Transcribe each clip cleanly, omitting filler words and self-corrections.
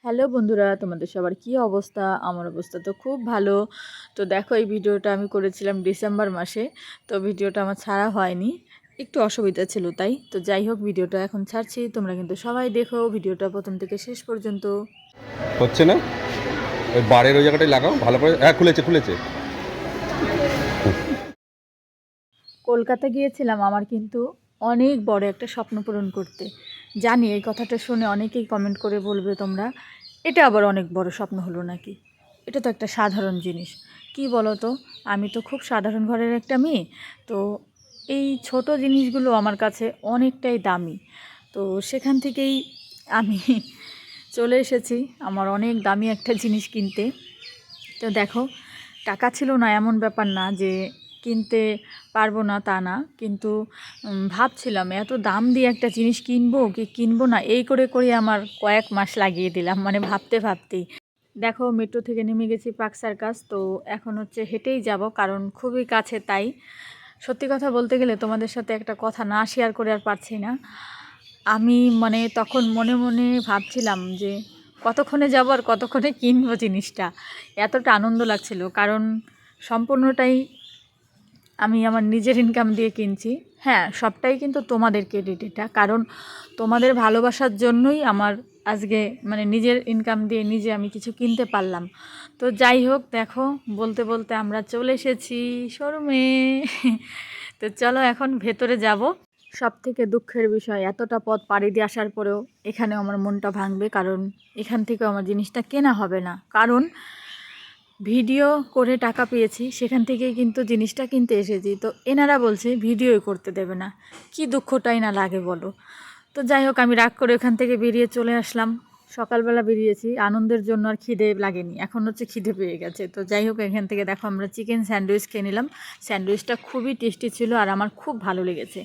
Hello বন্ধুরা, তোমাদের সবার কি অবস্থা? আমার অবস্থা তো খুব ভালো। তো দেখো, এই ভিডিওটা আমি করেছিলাম ডিসেম্বর মাসে। তো ভিডিওটা আমার ছাড়া হয়নি, একটু অসুবিধা ছিল তাই। তো যাই হোক, ভিডিওটা এখন ছাড়ছি, তোমরা কিন্তু সবাই দেখো ভিডিওটা প্রথম থেকে শেষ পর্যন্ত। হচ্ছে না, ওই বারের ওই জায়গাটায় লাগাও ভালো করে। হ্যাঁ, খুলেছে খুলেছে। কলকাতা গিয়েছিলাম আমার কিন্তু অনেক বড় একটা স্বপ্ন পূরণ করতে। জানি এই কথাটা শুনে অনেকেই কমেন্ট করে বলবে তোমরা, এটা আবার অনেক বড় স্বপ্ন হলো নাকি? এটা তো একটা সাধারণ জিনিস। কি বলো তো, আমি তো খুব সাধারণ ঘরের একটা মেয়ে। তো এই ছোট জিনিসগুলো আমার কাছে অনেকটাই দামি। তো সেখান থেকেই আমি চলে এসেছি আমার অনেক দামি একটা জিনিস কিনতে। তো দেখো, টাকা ছিল না এমন ব্যাপার না যে কিনতে পারবো না, তা না। কিন্তু ভাবছিলাম এত দাম দিয়ে একটা জিনিস কিনবো কি কিনবো না, এই করে করে আমার কয়েক মাস লাগিয়ে দিলাম, মানে ভাবতে ভাবতেই। দেখো, মেট্রো থেকে নেমে গেছি পার্ক সার্কাস। তো এখন হচ্ছে হেঁটেই যাব, কারণ খুবই কাছে তাই। সত্যি কথা বলতে গেলে তোমাদের সাথে একটা কথা না শেয়ার করে আর পারছি না। আমি মানে তখন মনে মনে ভাবছিলাম যে কতক্ষণে যাব আর কতক্ষণে কিনবো জিনিসটা। এতটা আনন্দ লাগছিল, কারণ সম্পূর্ণটাই আমি আমার নিজের ইনকাম দিয়ে কিনছি। হ্যাঁ, সবটাই কিন্তু তোমাদের ক্রেডিট এটা, কারণ তোমাদের ভালোবাসার জন্যই আমার আজকে মানে নিজের ইনকাম দিয়ে নিজে আমি কিছু কিনতে পারলাম। তো যাই হোক, দেখো, বলতে বলতে আমরা চলে এসেছি শোরুমে। তো চলো এখন ভেতরে যাব। সব থেকে দুঃখের বিষয়, এতটা পথ পাড়ি দিয়ে আসার পরেও এখানেও আমার মনটা ভাঙবে, কারণ এখান থেকেও আমার জিনিসটা কেনা হবে না। কারণ ভিডিও করে টাকা পেয়েছি, সেখান থেকেই কিন্তু জিনিসটা কিনতে এসেছি। তো এনারা বলছে ভিডিওই করতে দেবে না, কি দুঃখটাই না লাগে বলো। তো যাই হোক, আমি রাগ করে ওখান থেকে বেরিয়ে চলে আসলাম। সকালবেলা বেরিয়েছি আনন্দের জন্য, আর খিদে লাগেনি, এখন হচ্ছে খিদে পেয়ে গেছে। তো যাই হোক, এখান থেকে দেখো আমরা চিকেন স্যান্ডউইচ খেয়ে নিলাম। স্যান্ডউইচটা খুবই টেস্টি ছিল আর আমার খুব ভালো লেগেছে।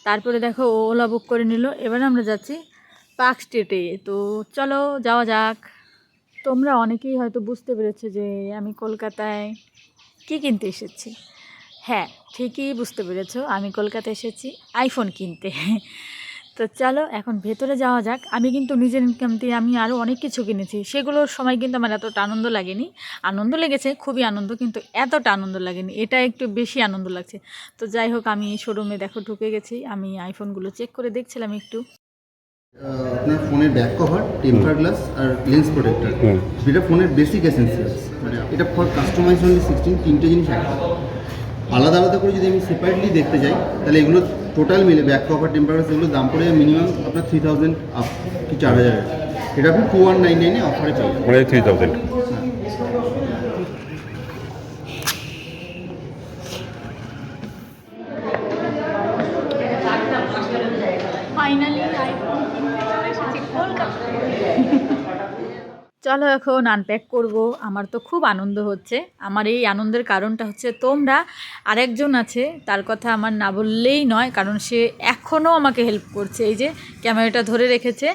তারপরে দেখো ও ওলা বুক করে নিল, এবার আমরা যাচ্ছি পার্ক স্ট্রিটে। তো চলো যাওয়া যাক। তোমরা অনেকেই হয়তো বুঝতে পেরেছো যে আমি কলকাতায় কী কিনতে এসেছি। হ্যাঁ, ঠিকই বুঝতে পেরেছো, আমি কলকাতায় এসেছি আইফোন কিনতে। তো চলো এখন ভেতরে যাওয়া যাক। আমি কিন্তু নিজের ইনকাম দিয়ে আমি আরও অনেক কিছু কিনেছি, সেগুলোর সময় কিন্তু আমার এতটা আনন্দ লাগেনি। আনন্দ লেগেছে, খুবই আনন্দ, কিন্তু এতটা আনন্দ লাগেনি, এটা একটু বেশি আনন্দ লাগছে। তো যাই হোক, আমি শোরুমে দেখো ঢুকে গেছি, আমি আইফোনগুলো চেক করে দেখছিলাম একটু। আপনার ফোনের ব্যাক কভার, টেম্পার গ্লাস আর লেন্স প্রোটেক্টর, যেটা ফোনের বেসিক এসেন্সিয়ালস। মানে এটা ফর কাস্টমাইজ অনলি 16, তিনটে জিনিস একটা। আলাদা আলাদা করে যদি আমি সেপারেটলি দেখতে যাই, তাহলে এগুলো টোটাল মিলে ব্যাক কভার, টেম্পার গ্লাস এগুলোর দাম পড়ে মিনিমাম আপনার 3000 আপ কি 4000। এটা আপনি 2199 অফারে পাই, মানে 3000। ফাইনালি আইফোন কিনতে চলে এসেছি কলকাতায়। চলো এখন আনপ্যাক করব। আমার তো খুব আনন্দ হচ্ছে। আমার এই আনন্দের কারণটা হচ্ছে তোমরা। আরেকজন আছে, তার কথা আমার না বললেই নয়, কারণ সে এখনও আমাকে হেল্প করছে, এই যে ক্যামেরাটা ধরে রেখেছে।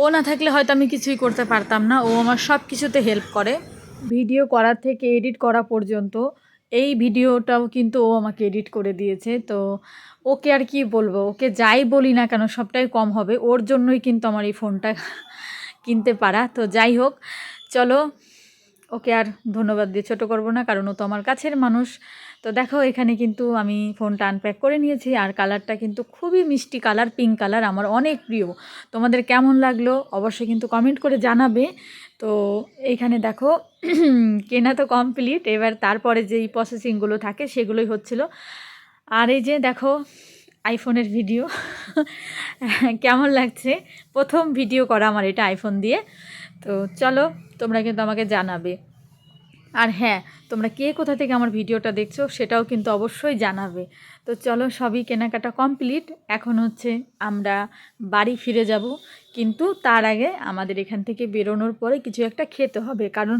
ও না থাকলে হয়তো আমি কিছুই করতে পারতাম না, ও আমার সব কিছুতে হেল্প করে, ভিডিও করার থেকে এডিট করা পর্যন্ত। এই ভিডিওটাও কিন্তু ও আমাকে এডিট করে দিয়েছে। তো ওকে আর কি বলবো, ওকে যাই বলি না কেন সবটাই কম হবে, ওর জন্যই কিন্তু আমার এই ফোনটা কিনতে পারা। তো যাই হোক, চলো, ওকে আর ধন্যবাদ দিয়ে ছোটো করবো না, কারণ ও তো আমার কাছের মানুষ। তো দেখো, এখানে কিন্তু আমি ফোনটা আনপ্যাক করে নিয়েছি, আর কালারটা কিন্তু খুবই মিষ্টি কালার, পিঙ্ক কালার, আমার অনেক প্রিয়। তোমাদের কেমন লাগলো অবশ্যই কিন্তু কমেন্ট করে জানাবে। তো এইখানে দেখো, কেনা তো কমপ্লিট, এবার তারপরে যেই প্রসেসিংগুলো থাকে সেগুলোই হচ্ছিল। আর এই যে দেখো আইফোনের ভিডিও। কেমন লাগছে, প্রথম ভিডিও করা আমার এটা আইফোন দিয়ে। তো চলো, তোমরা কিন্তু আমাকে জানাবে। আর হ্যাঁ, তোমরা কে কোথা থেকে আমার ভিডিওটা দেখছো সেটাও কিন্তু অবশ্যই জানাবে। তো চলো, সবই কেনাকাটা কমপ্লিট, এখন হচ্ছে আমরা বাড়ি ফিরে যাব। কিন্তু তার আগে আমাদের এখান থেকে বেরোনোর পরে কিছু একটা খেতে হবে, কারণ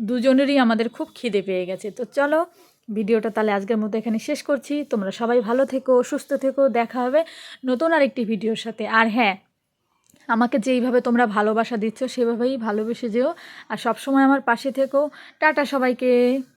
দুজনেরই আমাদের খুব খিদে পেয়ে গেছে। তো চলো, ভিডিওটা তাহলে আজকের মতো এখানে শেষ করছি। তোমরা সবাই ভালো থেকো, সুস্থ থেকো, দেখা হবে নতুন আরেকটি ভিডিওর সাথে। আর হ্যাঁ, আমাকে যেইভাবে তোমরা ভালোবাসা দিচ্ছ সেভাবেই ভালোবেসে যেও, আর সবসময় আমার পাশে থেকো। টাটা সবাইকে।